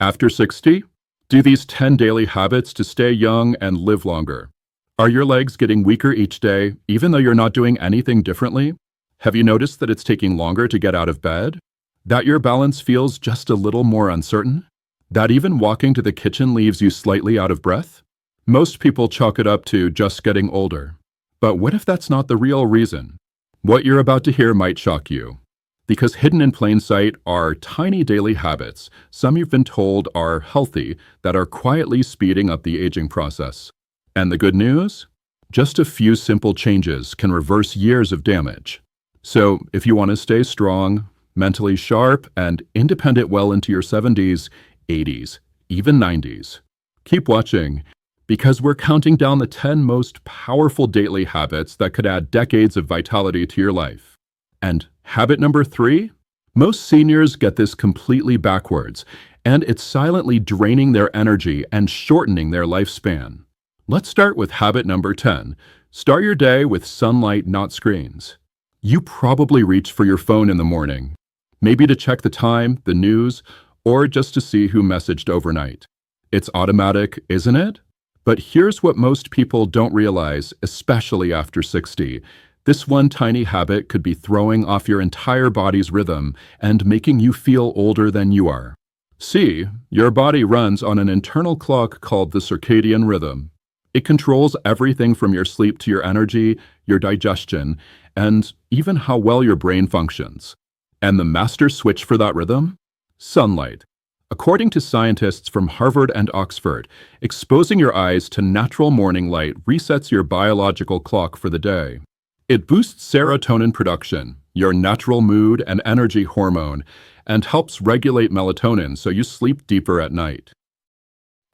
After 60, do these 10 daily habits to stay young and live longer. Are your legs getting weaker each day, even though you're not doing anything differently? Have you noticed that it's taking longer to get out of bed? That your balance feels just a little more uncertain? That even walking to the kitchen leaves you slightly out of breath? Most people chalk it up to just getting older. But what if that's not the real reason? What you're about to hear might shock you. Because hidden in plain sight are tiny daily habits, some you've been told are healthy, that are quietly speeding up the aging process. And the good news? Just a few simple changes can reverse years of damage. So if you want to stay strong, mentally sharp, and independent well into your 70s, 80s, even 90s, keep watching, because we're counting down the 10 most powerful daily habits that could add decades of vitality to your life. And habit number 3? Most seniors get this completely backwards, and it's silently draining their energy and shortening their lifespan. Let's start with habit number 10. Start your day with sunlight, not screens. You probably reach for your phone in the morning, maybe to check the time, the news, or just to see who messaged overnight. It's automatic, isn't it? But here's what most people don't realize, especially after 60. This one tiny habit could be throwing off your entire body's rhythm and making you feel older than you are. See, your body runs on an internal clock called the circadian rhythm. It controls everything from your sleep to your energy, your digestion, and even how well your brain functions. And the master switch for that rhythm? Sunlight. According to scientists from Harvard and Oxford, exposing your eyes to natural morning light resets your biological clock for the day. It boosts serotonin production, your natural mood and energy hormone, and helps regulate melatonin so you sleep deeper at night.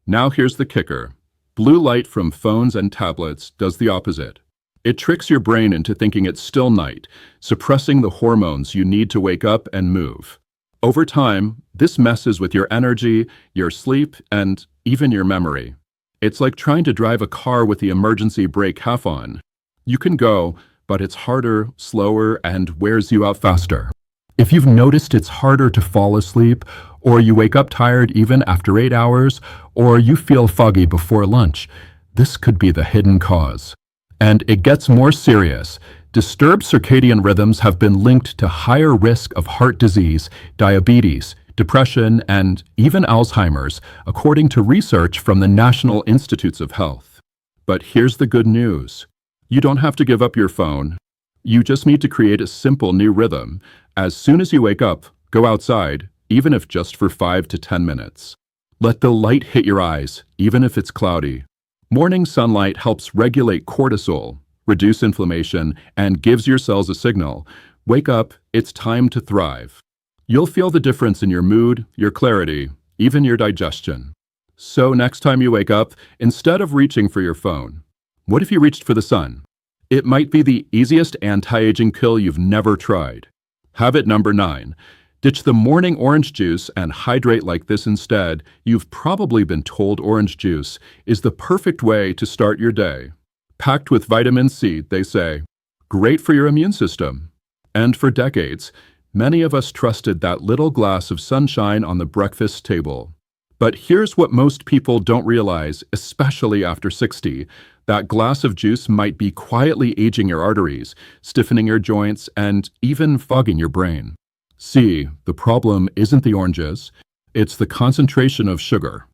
Now here's the kicker. Blue light from phones and tablets does the opposite. It tricks your brain into thinking it's still night, suppressing the hormones you need to wake up and move. Over time, this messes with your energy, your sleep, and even your memory. It's like trying to drive a car with the emergency brake half on. You can go, but it's harder, slower, and wears you out faster. If you've noticed it's harder to fall asleep, or you wake up tired even after 8 hours, or you feel foggy before lunch, this could be the hidden cause. And it gets more serious. Disturbed circadian rhythms have been linked to higher risk of heart disease, diabetes, depression, and even Alzheimer's, according to research from the National Institutes of Health. But here's the good news. You don't have to give up your phone. You just need to create a simple new rhythm. As soon as you wake up, go outside, even if just for 5 to 10 minutes. Let the light hit your eyes, even if it's cloudy. Morning sunlight helps regulate cortisol, reduce inflammation, and gives your cells a signal. Wake up, it's time to thrive. You'll feel the difference in your mood, your clarity, even your digestion. So next time you wake up, instead of reaching for your phone, what if you reached for the sun? It might be the easiest anti-aging pill you've never tried. Habit number 9. Ditch the morning orange juice and hydrate like this instead. You've probably been told orange juice is the perfect way to start your day. Packed with vitamin C, they say. Great for your immune system. And for decades, many of us trusted that little glass of sunshine on the breakfast table. But here's what most people don't realize, especially after 60. That glass of juice might be quietly aging your arteries, stiffening your joints, and even fogging your brain. See, the problem isn't the oranges, it's the concentration of sugar.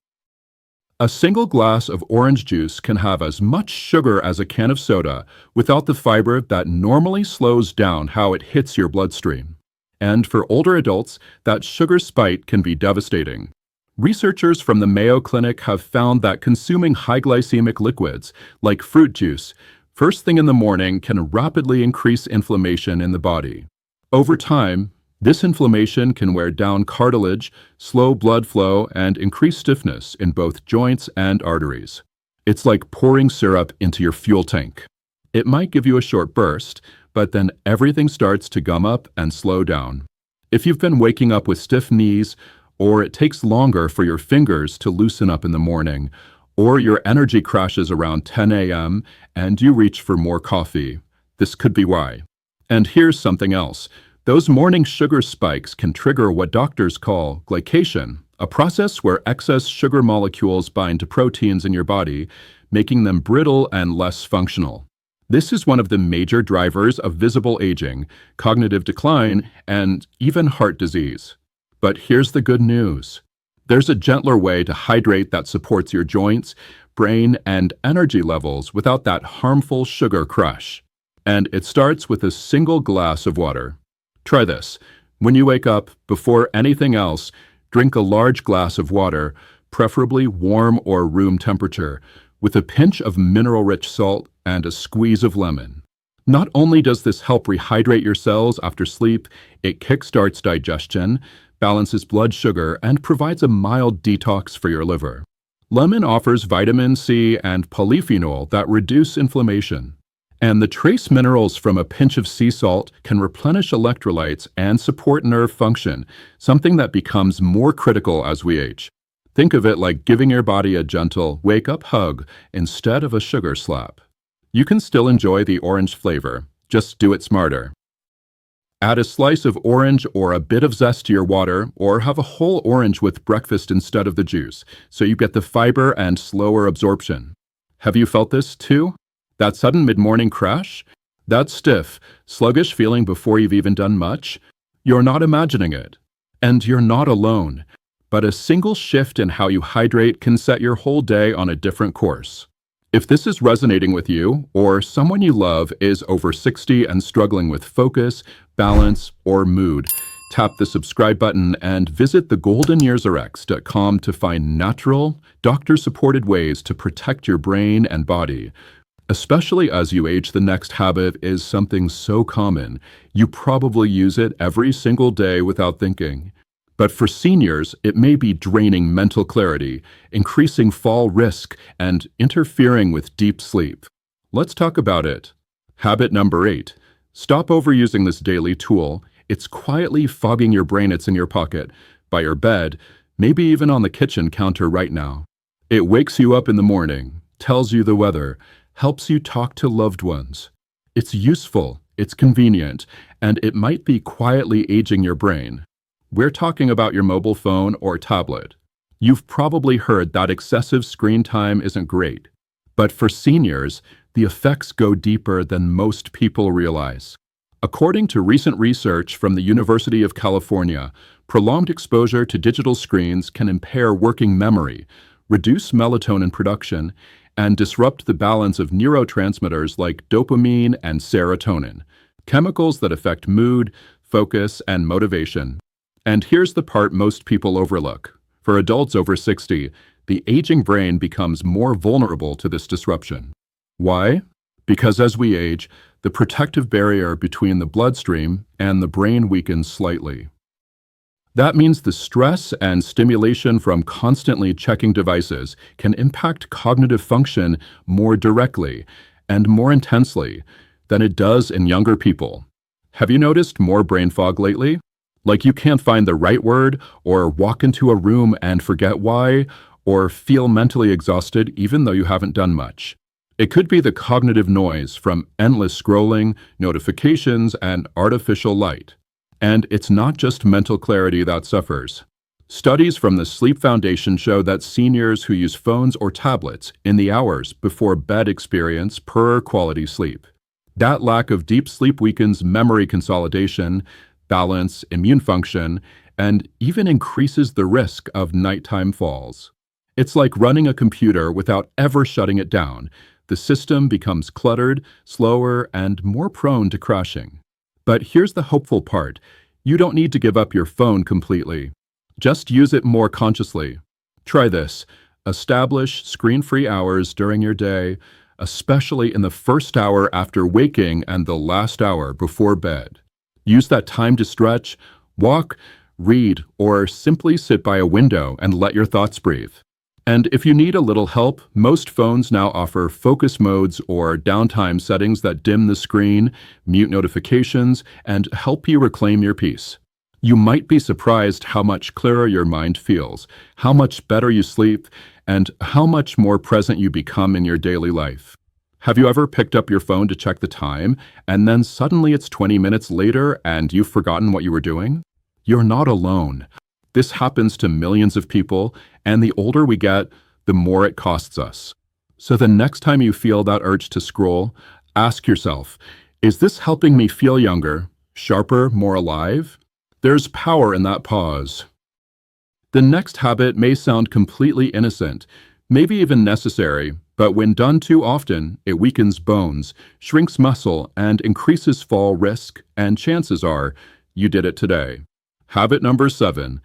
A single glass of orange juice can have as much sugar as a can of soda without the fiber that normally slows down how it hits your bloodstream. And for older adults, that sugar spike can be devastating. Researchers from the Mayo Clinic have found that consuming high glycemic liquids, like fruit juice, first thing in the morning can rapidly increase inflammation in the body. Over time, this inflammation can wear down cartilage, slow blood flow, and increase stiffness in both joints and arteries. It's like pouring syrup into your fuel tank. It might give you a short burst, but then everything starts to gum up and slow down. If you've been waking up with stiff knees, or it takes longer for your fingers to loosen up in the morning, or your energy crashes around 10 a.m. and you reach for more coffee, this could be why. And here's something else. Those morning sugar spikes can trigger what doctors call glycation, a process where excess sugar molecules bind to proteins in your body, making them brittle and less functional. This is one of the major drivers of visible aging, cognitive decline, and even heart disease. But here's the good news. There's a gentler way to hydrate that supports your joints, brain, and energy levels without that harmful sugar crush. And it starts with a single glass of water. Try this. When you wake up, before anything else, drink a large glass of water, preferably warm or room temperature, with a pinch of mineral-rich salt and a squeeze of lemon. Not only does this help rehydrate your cells after sleep, it kickstarts digestion, balances blood sugar, and provides a mild detox for your liver. Lemon offers vitamin C and polyphenol that reduce inflammation. And the trace minerals from a pinch of sea salt can replenish electrolytes and support nerve function, something that becomes more critical as we age. Think of it like giving your body a gentle wake-up hug instead of a sugar slap. You can still enjoy the orange flavor, just do it smarter. Add a slice of orange or a bit of zest to your water, or have a whole orange with breakfast instead of the juice, so you get the fiber and slower absorption. Have you felt this too? That sudden mid-morning crash? That stiff, sluggish feeling before you've even done much? You're not imagining it. And you're not alone. But a single shift in how you hydrate can set your whole day on a different course. If this is resonating with you, or someone you love is over 60 and struggling with focus, balance, or mood, tap the subscribe button and visit thegoldenyearsrx.com to find natural, doctor-supported ways to protect your brain and body. Especially as you age, the next habit is something so common, you probably use it every single day without thinking. But for seniors, it may be draining mental clarity, increasing fall risk, and interfering with deep sleep. Let's talk about it. Habit number 8. Stop overusing this daily tool. It's quietly fogging your brain. It's in your pocket, by your bed, maybe even on the kitchen counter right now. It wakes you up in the morning, tells you the weather, helps you talk to loved ones. It's useful, it's convenient, and it might be quietly aging your brain. We're talking about your mobile phone or tablet. You've probably heard that excessive screen time isn't great. But for seniors, the effects go deeper than most people realize. According to recent research from the University of California, prolonged exposure to digital screens can impair working memory, reduce melatonin production, and disrupt the balance of neurotransmitters like dopamine and serotonin, chemicals that affect mood, focus, and motivation. And here's the part most people overlook. For adults over 60, the aging brain becomes more vulnerable to this disruption. Why? Because as we age, the protective barrier between the bloodstream and the brain weakens slightly. That means the stress and stimulation from constantly checking devices can impact cognitive function more directly and more intensely than it does in younger people. Have you noticed more brain fog lately? Like you can't find the right word, or walk into a room and forget why, or feel mentally exhausted even though you haven't done much. It could be the cognitive noise from endless scrolling, notifications, and artificial light. And it's not just mental clarity that suffers. Studies from the Sleep Foundation show that seniors who use phones or tablets in the hours before bed experience poorer quality sleep. That lack of deep sleep weakens memory consolidation, balance, immune function, and even increases the risk of nighttime falls. It's like running a computer without ever shutting it down. The system becomes cluttered, slower, and more prone to crashing. But here's the hopeful part. You don't need to give up your phone completely. Just use it more consciously. Try this. Establish screen-free hours during your day, especially in the first hour after waking and the last hour before bed. Use that time to stretch, walk, read, or simply sit by a window and let your thoughts breathe. And if you need a little help, most phones now offer focus modes or downtime settings that dim the screen, mute notifications, and help you reclaim your peace. You might be surprised how much clearer your mind feels, how much better you sleep, and how much more present you become in your daily life. Have you ever picked up your phone to check the time, and then suddenly it's 20 minutes later and you've forgotten what you were doing? You're not alone. This happens to millions of people, and the older we get, the more it costs us. So the next time you feel that urge to scroll, ask yourself, is this helping me feel younger, sharper, more alive? There's power in that pause. The next habit may sound completely innocent, maybe even necessary, but when done too often, it weakens bones, shrinks muscle, and increases fall risk, and chances are you did it today. Habit number 7,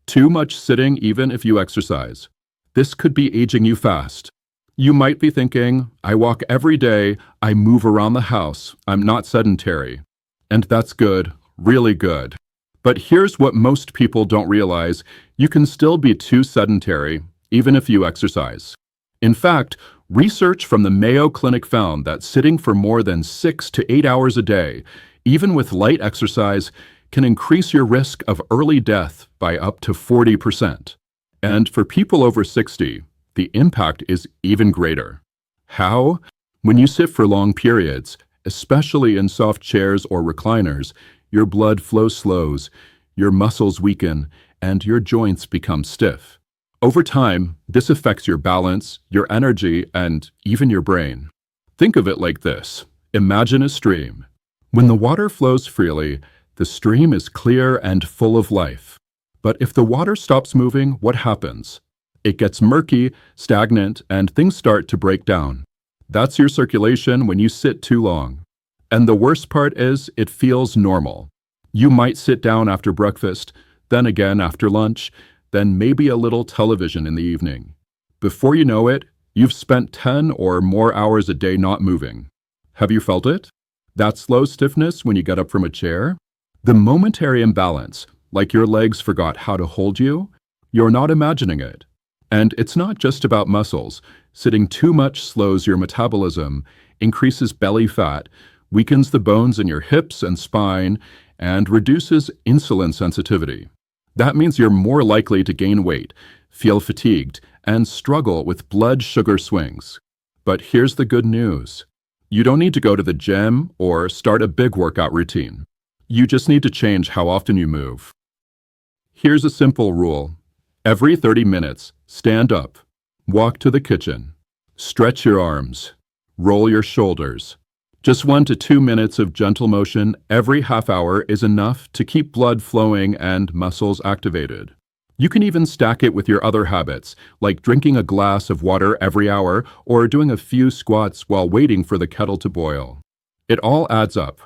too much sitting even if you exercise. This could be aging you fast. You might be thinking, I walk every day, I move around the house, I'm not sedentary. And that's good, really good. But here's what most people don't realize, you can still be too sedentary, even if you exercise. In fact, research from the Mayo Clinic found that sitting for more than 6 to 8 hours a day, even with light exercise, can increase your risk of early death by up to 40%. And for people over 60, the impact is even greater. How? When you sit for long periods, especially in soft chairs or recliners, your blood flow slows, your muscles weaken, and your joints become stiff. Over time, this affects your balance, your energy, and even your brain. Think of it like this. Imagine a stream. When the water flows freely, the stream is clear and full of life. But if the water stops moving, what happens? It gets murky, stagnant, and things start to break down. That's your circulation when you sit too long. And the worst part is, it feels normal. You might sit down after breakfast, then again after lunch, then maybe a little television in the evening. Before you know it, you've spent 10 or more hours a day not moving. Have you felt it? That slow stiffness when you get up from a chair? The momentary imbalance, like your legs forgot how to hold you, you're not imagining it. And it's not just about muscles. Sitting too much slows your metabolism, increases belly fat, weakens the bones in your hips and spine, and reduces insulin sensitivity. That means you're more likely to gain weight, feel fatigued, and struggle with blood sugar swings. But here's the good news. You don't need to go to the gym or start a big workout routine. You just need to change how often you move. Here's a simple rule. Every 30 minutes, stand up, walk to the kitchen, stretch your arms, roll your shoulders. Just 1 to 2 minutes of gentle motion every half hour is enough to keep blood flowing and muscles activated. You can even stack it with your other habits, like drinking a glass of water every hour or doing a few squats while waiting for the kettle to boil. It all adds up.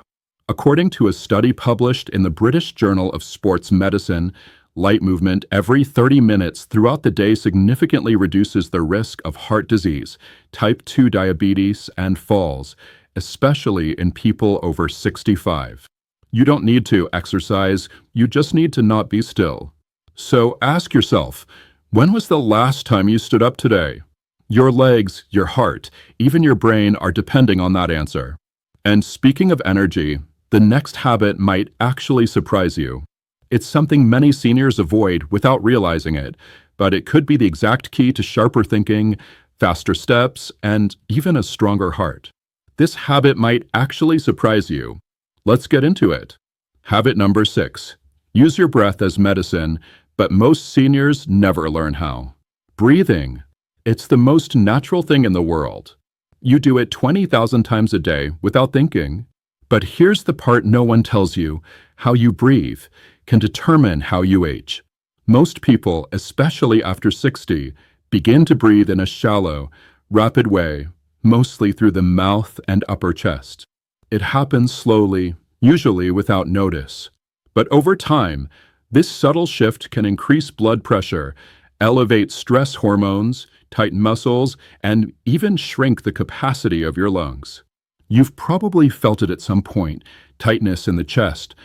According to a study published in the British Journal of Sports Medicine, light movement every 30 minutes throughout the day significantly reduces the risk of heart disease, type 2 diabetes, and falls, especially in people over 65. You don't need to exercise, you just need to not be still. So ask yourself, when was the last time you stood up today? Your legs, your heart, even your brain are depending on that answer. And speaking of energy, the next habit might actually surprise you. It's something many seniors avoid without realizing it, but it could be the exact key to sharper thinking, faster steps, and even a stronger heart. This habit might actually surprise you. Let's get into it. Habit number 6. Use your breath as medicine, but most seniors never learn how. Breathing. It's the most natural thing in the world. You do it 20,000 times a day without thinking. But here's the part no one tells you. How you breathe can determine how you age. Most people, especially after 60, begin to breathe in a shallow, rapid way, mostly through the mouth and upper chest. It happens slowly, usually without notice. But over time, this subtle shift can increase blood pressure, elevate stress hormones, tighten muscles, and even shrink the capacity of your lungs. You've probably felt it at some point, tightness in the chest,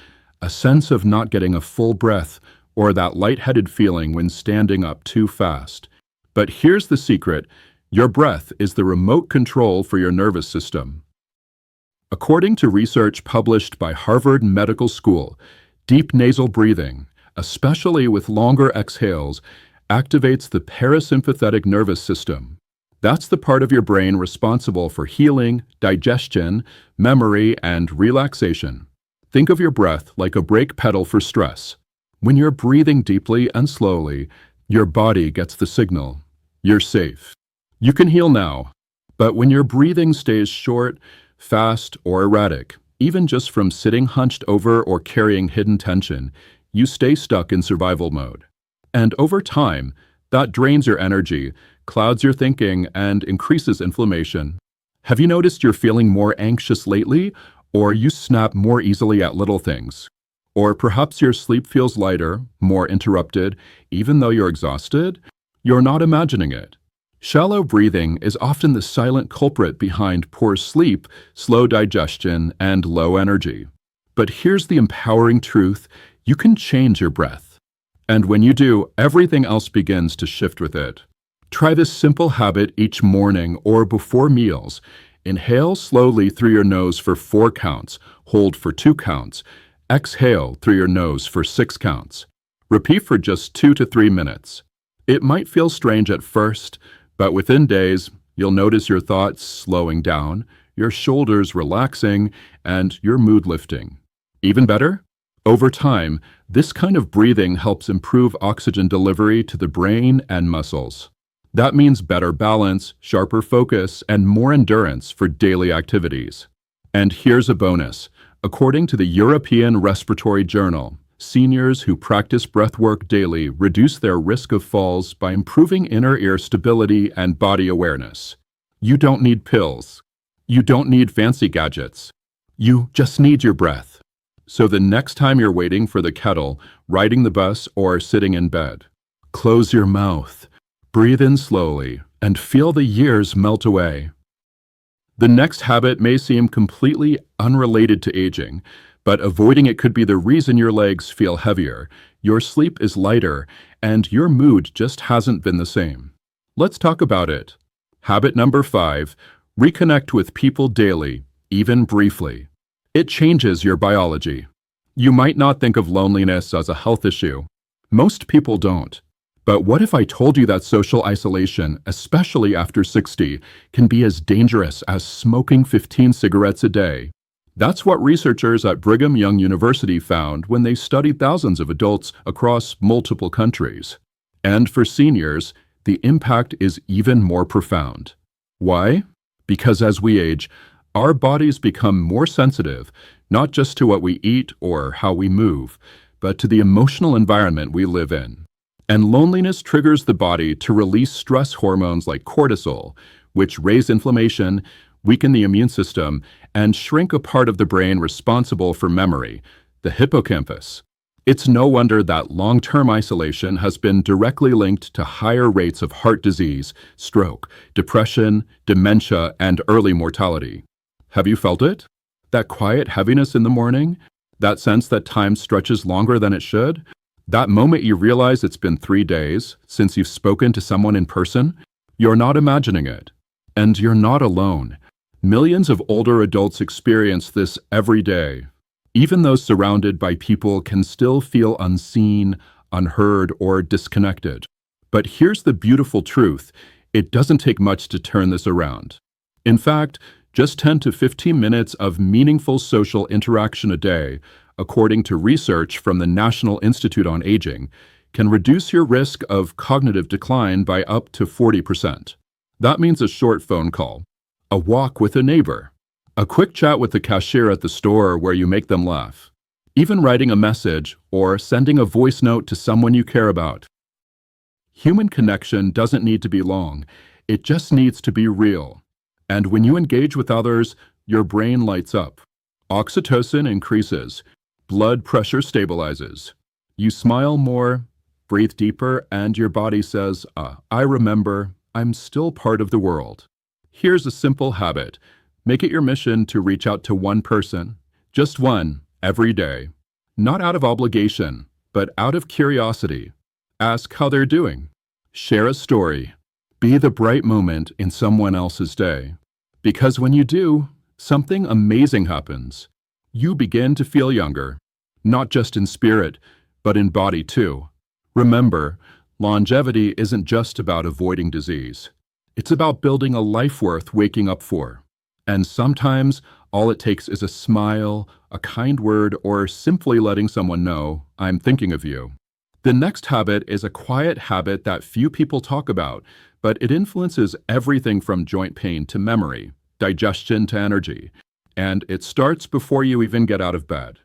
a sense of not getting a full breath, or that lightheaded feeling when standing up too fast. But here's the secret. Your breath is the remote control for your nervous system. According to research published by Harvard Medical School, deep nasal breathing, especially with longer exhales, activates the parasympathetic nervous system. That's the part of your brain responsible for healing, digestion, memory, and relaxation. Think of your breath like a brake pedal for stress. When you're breathing deeply and slowly, your body gets the signal. You're safe. You can heal now. But when your breathing stays short, fast, or erratic, even just from sitting hunched over or carrying hidden tension, you stay stuck in survival mode. And over time, that drains your energy, clouds your thinking, and increases inflammation. Have you noticed you're feeling more anxious lately, or you snap more easily at little things? Or perhaps your sleep feels lighter, more interrupted, even though you're exhausted? You're not imagining it. Shallow breathing is often the silent culprit behind poor sleep, slow digestion, and low energy. But here's the empowering truth: you can change your breath. And when you do, everything else begins to shift with it. Try this simple habit each morning or before meals. Inhale slowly through your nose for 4 counts, hold for 2 counts, exhale through your nose for 6 counts. Repeat for just 2 to 3 minutes. It might feel strange at first, but within days, you'll notice your thoughts slowing down, your shoulders relaxing, and your mood lifting. Even better, over time, this kind of breathing helps improve oxygen delivery to the brain and muscles. That means better balance, sharper focus, and more endurance for daily activities. And here's a bonus. According to the European Respiratory Journal, seniors who practice breathwork daily reduce their risk of falls by improving inner ear stability and body awareness. You don't need pills. You don't need fancy gadgets. You just need your breath. So the next time you're waiting for the kettle, riding the bus, or sitting in bed, close your mouth, breathe in slowly, and feel the years melt away. The next habit may seem completely unrelated to aging, but avoiding it could be the reason your legs feel heavier, your sleep is lighter, and your mood just hasn't been the same. Let's talk about it. Habit number 5, reconnect with people daily, even briefly. It changes your biology. You might not think of loneliness as a health issue. Most people don't. But what if I told you that social isolation, especially after 60, can be as dangerous as smoking 15 cigarettes a day? That's what researchers at Brigham Young University found when they studied thousands of adults across multiple countries. And for seniors, the impact is even more profound. Why? Because as we age, our bodies become more sensitive, not just to what we eat or how we move, but to the emotional environment we live in. And loneliness triggers the body to release stress hormones like cortisol, which raise inflammation, weaken the immune system, and shrink a part of the brain responsible for memory, the hippocampus. It's no wonder that long-term isolation has been directly linked to higher rates of heart disease, stroke, depression, dementia, and early mortality. Have you felt it? That quiet heaviness in the morning? That sense that time stretches longer than it should? That moment you realize it's been 3 days since you've spoken to someone in person? You're not imagining it. And you're not alone. Millions of older adults experience this every day. Even those surrounded by people can still feel unseen, unheard, or disconnected. But here's the beautiful truth: it doesn't take much to turn this around. In fact, just 10 to 15 minutes of meaningful social interaction a day, according to research from the National Institute on Aging, can reduce your risk of cognitive decline by up to 40%. That means a short phone call, a walk with a neighbor, a quick chat with the cashier at the store where you make them laugh, even writing a message or sending a voice note to someone you care about. Human connection doesn't need to be long, it just needs to be real. And when you engage with others, your brain lights up. Oxytocin increases, blood pressure stabilizes. You smile more, breathe deeper, and your body says, I remember, I'm still part of the world. Here's a simple habit. Make it your mission to reach out to one person, just one, every day. Not out of obligation, but out of curiosity. Ask how they're doing. Share a story. Be the bright moment in someone else's day. Because when you do, something amazing happens. You begin to feel younger, not just in spirit, but in body too. Remember, longevity isn't just about avoiding disease. It's about building a life worth waking up for. And sometimes All it takes is a smile, a kind word, or simply letting someone know, I'm thinking of you. The next habit is a quiet habit that few people talk about, but it influences everything from joint pain to memory, digestion to energy, and it starts before you even get out of bed.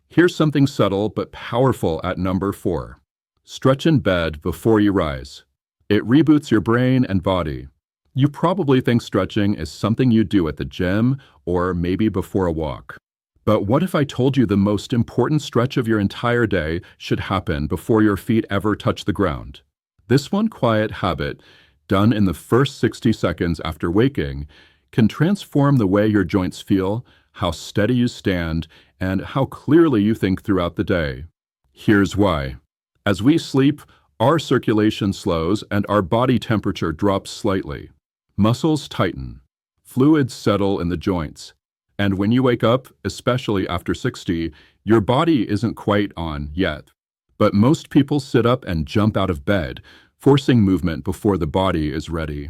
Here's something subtle but powerful at number 4. Stretch in bed before you rise. It reboots your brain and body. You probably think stretching is something you do at the gym or maybe before a walk. But what if I told you the most important stretch of your entire day should happen before your feet ever touch the ground? This one quiet habit, done in the first 60 seconds after waking, can transform the way your joints feel, how steady you stand, and how clearly you think throughout the day. Here's why. As we sleep, our circulation slows and our body temperature drops slightly. Muscles tighten. Fluids settle in the joints. And when you wake up, especially after 60, your body isn't quite on yet. But most people sit up and jump out of bed, forcing movement before the body is ready.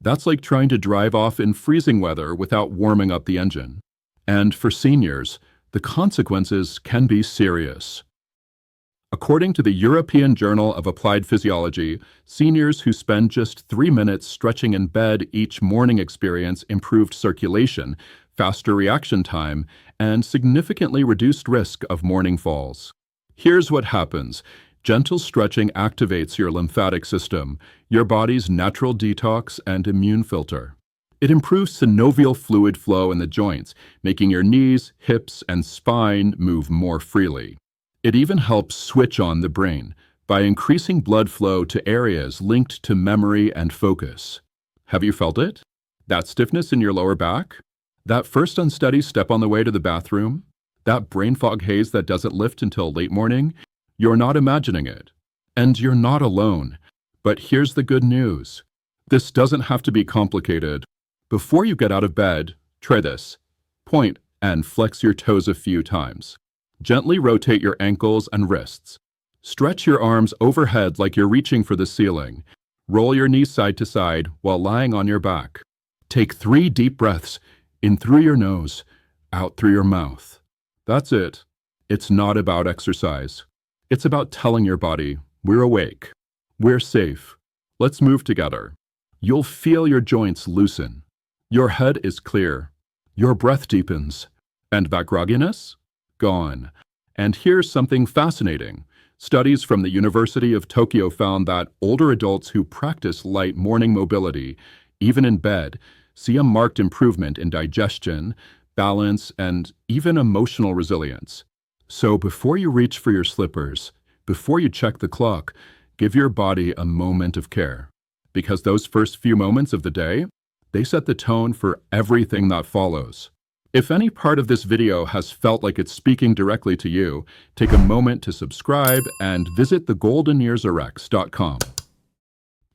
That's like trying to drive off in freezing weather without warming up the engine. And for seniors, the consequences can be serious. According to the European Journal of Applied Physiology, seniors who spend just 3 minutes stretching in bed each morning experience improved circulation, faster reaction time, and significantly reduced risk of morning falls. Here's what happens. Gentle stretching activates your lymphatic system, your body's natural detox and immune filter. It improves synovial fluid flow in the joints, making your knees, hips, and spine move more freely. It even helps switch on the brain by increasing blood flow to areas linked to memory and focus. Have you felt it? That stiffness in your lower back? That first unsteady step on the way to the bathroom? That brain fog haze that doesn't lift until late morning? You're not imagining it. And you're not alone. But here's the good news. This doesn't have to be complicated. Before you get out of bed, try this. Point and flex your toes a few times. Gently rotate your ankles and wrists. Stretch your arms overhead like you're reaching for the ceiling. Roll your knees side to side while lying on your back. Take 3 deep breaths, in through your nose, out through your mouth. That's it. It's not about exercise. It's about telling your body, we're awake. We're safe. Let's move together. You'll feel your joints loosen. Your head is clear. Your breath deepens. And that grogginess? Gone. And here's something fascinating. Studies from the University of Tokyo found that older adults who practice light morning mobility, even in bed, see a marked improvement in digestion, balance, and even emotional resilience. So before you reach for your slippers, before you check the clock, give your body a moment of care. Because those first few moments of the day, they set the tone for everything that follows. If any part of this video has felt like it's speaking directly to you, take a moment to subscribe and visit thegoldenyearsrx.com.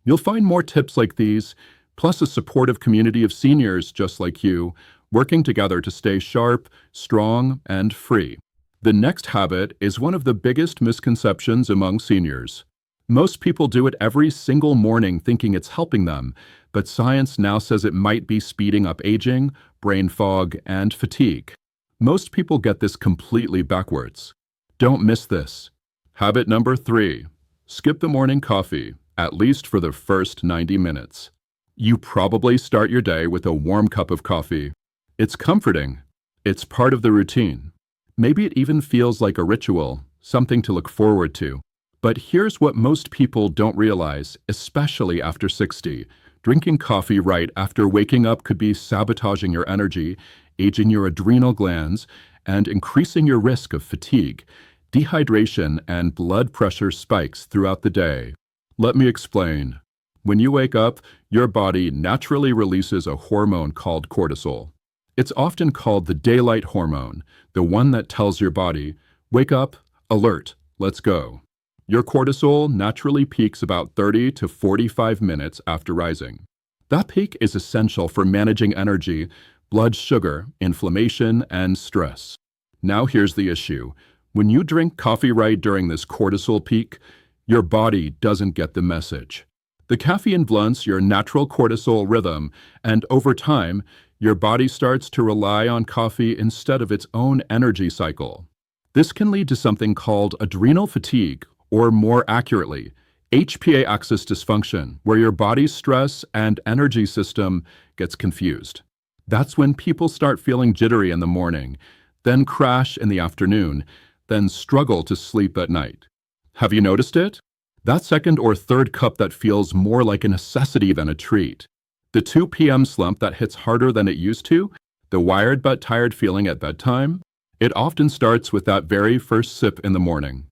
You'll find more tips like these, plus a supportive community of seniors just like you, working together to stay sharp, strong, and free. The next habit is one of the biggest misconceptions among seniors. Most people do it every single morning thinking it's helping them, but science now says it might be speeding up aging, brain fog, and fatigue. Most people get this completely backwards. Don't miss this. Habit number 3. Skip the morning coffee, at least for the first 90 minutes. You probably start your day with a warm cup of coffee. It's comforting. It's part of the routine. Maybe it even feels like a ritual, something to look forward to. But here's what most people don't realize, especially after 60. Drinking coffee right after waking up could be sabotaging your energy, aging your adrenal glands, and increasing your risk of fatigue, dehydration, and blood pressure spikes throughout the day. Let me explain. When you wake up, your body naturally releases a hormone called cortisol. It's often called the daylight hormone, the one that tells your body, wake up, alert, let's go. Your cortisol naturally peaks about 30 to 45 minutes after rising. That peak is essential for managing energy, blood sugar, inflammation, and stress. Now here's the issue. When you drink coffee right during this cortisol peak, your body doesn't get the message. The caffeine blunts your natural cortisol rhythm, and over time, your body starts to rely on coffee instead of its own energy cycle. This can lead to something called adrenal fatigue, or more accurately, HPA axis dysfunction, where your body's stress and energy system gets confused. That's when people start feeling jittery in the morning, then crash in the afternoon, then struggle to sleep at night. Have you noticed it? That second or third cup that feels more like a necessity than a treat. The 2 p.m. slump that hits harder than it used to, the wired but tired feeling at bedtime, it often starts with that very first sip in the morning.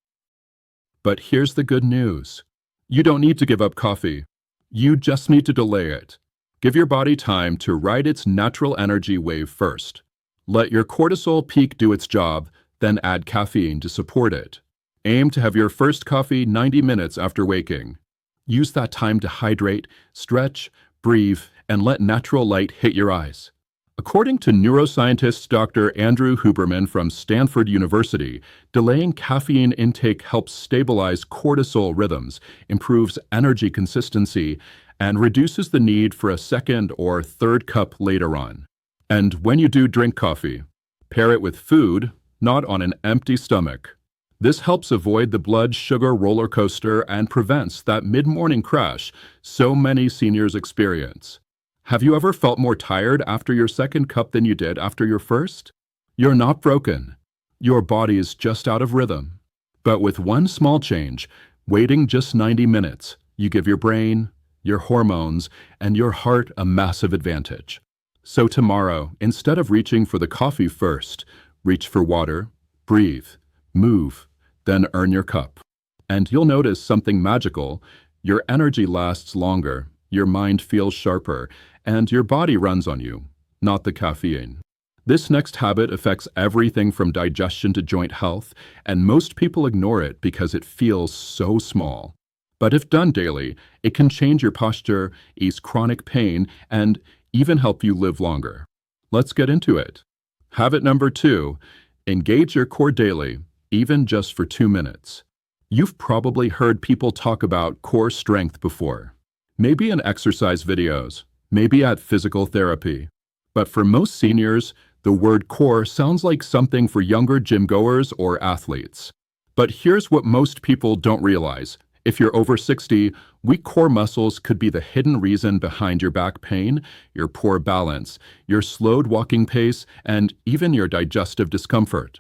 But here's the good news. You don't need to give up coffee. You just need to delay it. Give your body time to ride its natural energy wave first. Let your cortisol peak do its job, then add caffeine to support it. Aim to have your first coffee 90 minutes after waking. Use that time to hydrate, stretch, breathe, and let natural light hit your eyes. According to neuroscientist Dr. Andrew Huberman from Stanford University, delaying caffeine intake helps stabilize cortisol rhythms, improves energy consistency, and reduces the need for a second or third cup later on. And when you do drink coffee, pair it with food, not on an empty stomach. This helps avoid the blood sugar roller coaster and prevents that mid-morning crash so many seniors experience. Have you ever felt more tired after your second cup than you did after your first? You're not broken. Your body is just out of rhythm. But with one small change, waiting just 90 minutes, you give your brain, your hormones, and your heart a massive advantage. So tomorrow, instead of reaching for the coffee first, reach for water, breathe, move, then earn your cup. And you'll notice something magical. Your energy lasts longer, your mind feels sharper, and your body runs on you, not the caffeine. This next habit affects everything from digestion to joint health, and most people ignore it because it feels so small. But if done daily, it can change your posture, ease chronic pain, and even help you live longer. Let's get into it. Habit number 2, engage your core daily, even just for 2 minutes. You've probably heard people talk about core strength before. Maybe in exercise videos, maybe at physical therapy. But for most seniors, the word core sounds like something for younger gym goers or athletes. But here's what most people don't realize. If you're over 60, weak core muscles could be the hidden reason behind your back pain, your poor balance, your slowed walking pace, and even your digestive discomfort.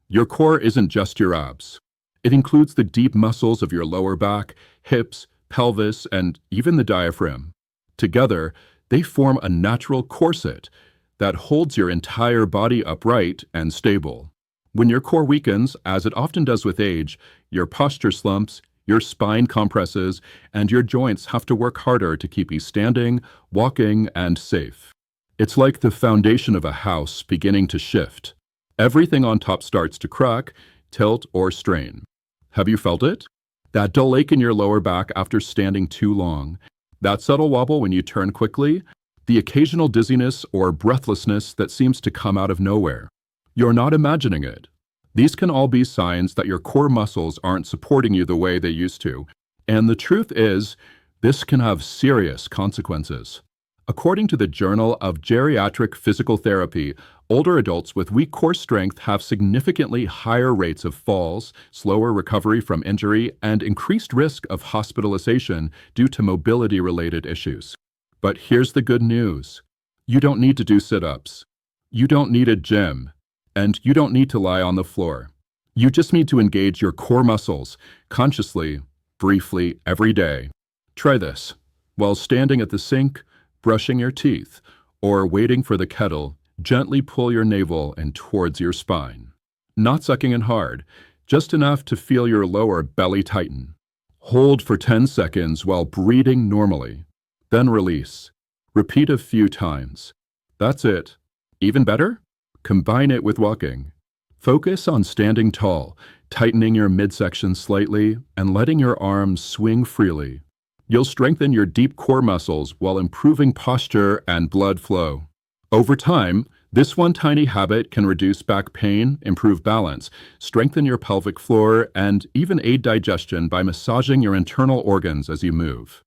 Your core isn't just your abs. It includes the deep muscles of your lower back, hips, pelvis, and even the diaphragm. Together, they form a natural corset that holds your entire body upright and stable. When your core weakens, as it often does with age, your posture slumps, your spine compresses, and your joints have to work harder to keep you standing, walking, and safe. It's like the foundation of a house beginning to shift. Everything on top starts to crack, tilt, or strain. Have you felt it? That dull ache in your lower back after standing too long, that subtle wobble when you turn quickly, the occasional dizziness or breathlessness that seems to come out of nowhere. You're not imagining it. These can all be signs that your core muscles aren't supporting you the way they used to. And the truth is, this can have serious consequences. According to the Journal of Geriatric Physical Therapy, older adults with weak core strength have significantly higher rates of falls, slower recovery from injury, and increased risk of hospitalization due to mobility-related issues. But here's the good news. You don't need to do sit-ups. You don't need a gym. And you don't need to lie on the floor. You just need to engage your core muscles, consciously, briefly, every day. Try this. While standing at the sink, brushing your teeth, or waiting for the kettle, gently pull your navel in towards your spine. Not sucking in hard, just enough to feel your lower belly tighten. Hold for 10 seconds while breathing normally. Then release. Repeat a few times. That's it. Even better? Combine it with walking. Focus on standing tall, tightening your midsection slightly, and letting your arms swing freely. You'll strengthen your deep core muscles while improving posture and blood flow. Over time, This one tiny habit can reduce back pain, improve balance, strengthen your pelvic floor, and even aid digestion by massaging your internal organs as you move.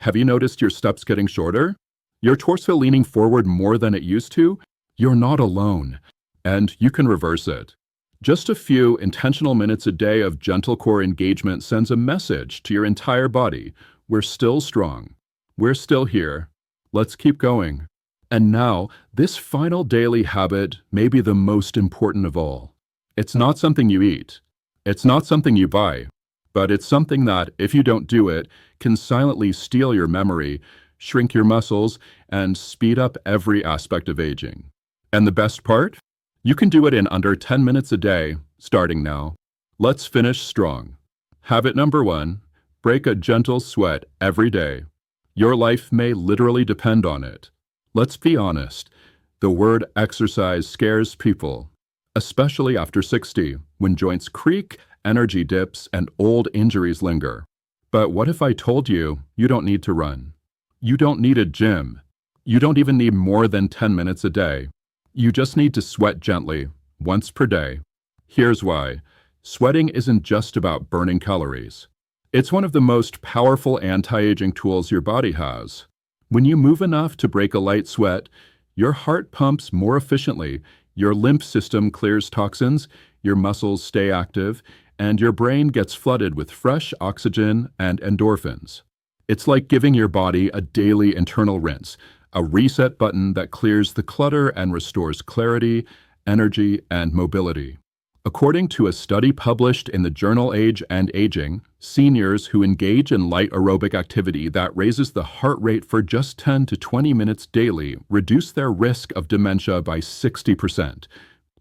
Have you noticed your steps getting shorter? Your torso leaning forward more than it used to? You're not alone, and you can reverse it. Just a few intentional minutes a day of gentle core engagement sends a message to your entire body. We're still strong. We're still here. Let's keep going. And now, this final daily habit may be the most important of all. It's not something you eat. It's not something you buy. But it's something that, if you don't do it, can silently steal your memory, shrink your muscles, and speed up every aspect of aging. And the best part? You can do it in under 10 minutes a day, starting now. Let's finish strong. Habit number 1, break a gentle sweat every day. Your life may literally depend on it. Let's be honest, the word exercise scares people, especially after 60, when joints creak, energy dips, and old injuries linger. But what if I told you you don't need to run? You don't need a gym. You don't even need more than 10 minutes a day. You just need to sweat gently, once per day. Here's why. Sweating isn't just about burning calories. It's one of the most powerful anti-aging tools your body has. When you move enough to break a light sweat, your heart pumps more efficiently, your lymph system clears toxins, your muscles stay active, and your brain gets flooded with fresh oxygen and endorphins. It's like giving your body a daily internal rinse, a reset button that clears the clutter and restores clarity, energy, and mobility. According to a study published in the journal Age and Aging, seniors who engage in light aerobic activity that raises the heart rate for just 10 to 20 minutes daily reduce their risk of dementia by 60%,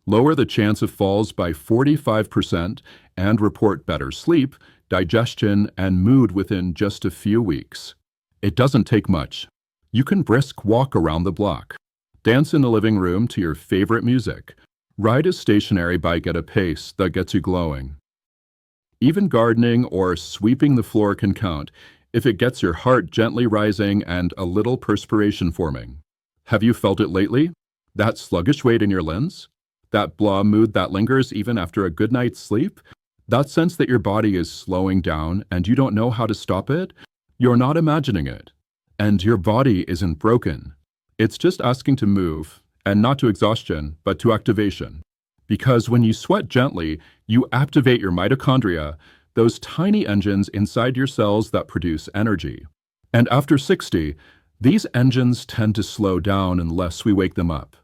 lower the chance of falls by 45%, and report better sleep, digestion, and mood within just a few weeks. It doesn't take much. You can brisk walk around the block, dance in the living room to your favorite music, ride a stationary bike at a pace that gets you glowing. Even gardening or sweeping the floor can count if it gets your heart gently rising and a little perspiration forming. Have you felt it lately? That sluggish weight in your limbs? That blah mood that lingers even after a good night's sleep? That sense that your body is slowing down and you don't know how to stop it? You're not imagining it. And your body isn't broken. It's just asking to move, and not to exhaustion, but to activation. Because when you sweat gently, you activate your mitochondria, those tiny engines inside your cells that produce energy. And after 60, these engines tend to slow down unless we wake them up.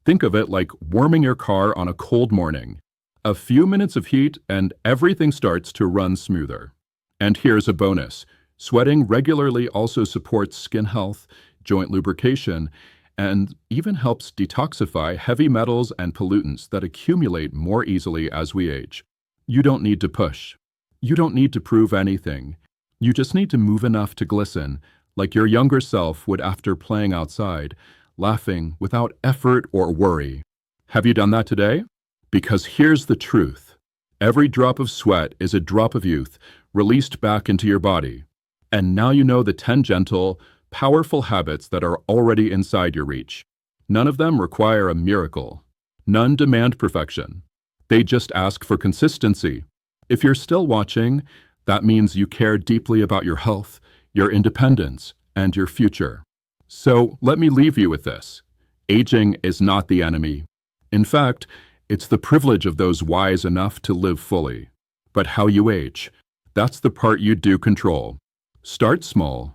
Think of it like warming your car on a cold morning. A few minutes of heat and everything starts to run smoother. And here's a bonus. Sweating regularly also supports skin health, joint lubrication, and even helps detoxify heavy metals and pollutants that accumulate more easily as we age. You don't need to push. You don't need to prove anything. You just need to move enough to glisten, like your younger self would after playing outside, laughing without effort or worry. Have you done that today? Because here's the truth. Every drop of sweat is a drop of youth released back into your body. And now you know the 10 gentle, powerful habits that are already inside your reach. None of them require a miracle. None demand perfection. They just ask for consistency. If you're still watching, that means you care deeply about your health, your independence, and your future. So let me leave you with this. Aging is not the enemy. In fact, it's the privilege of those wise enough to live fully. But how you age, that's the part you do control. Start small.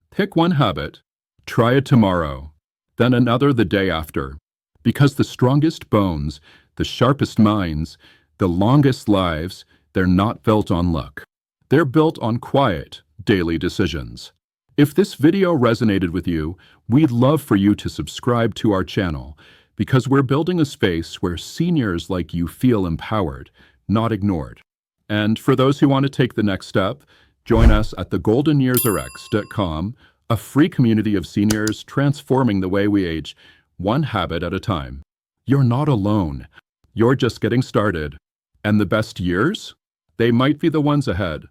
Pick one habit, try it tomorrow, then another the day after. Because the strongest bones, the sharpest minds, the longest lives, they're not built on luck. They're built on quiet, daily decisions. If this video resonated with you, we'd love for you to subscribe to our channel because we're building a space where seniors like you feel empowered, not ignored. And for those who want to take the next step, join us at thegoldenyearsrx.com, a free community of seniors transforming the way we age, one habit at a time. You're not alone. You're just getting started. And the best years? They might be the ones ahead.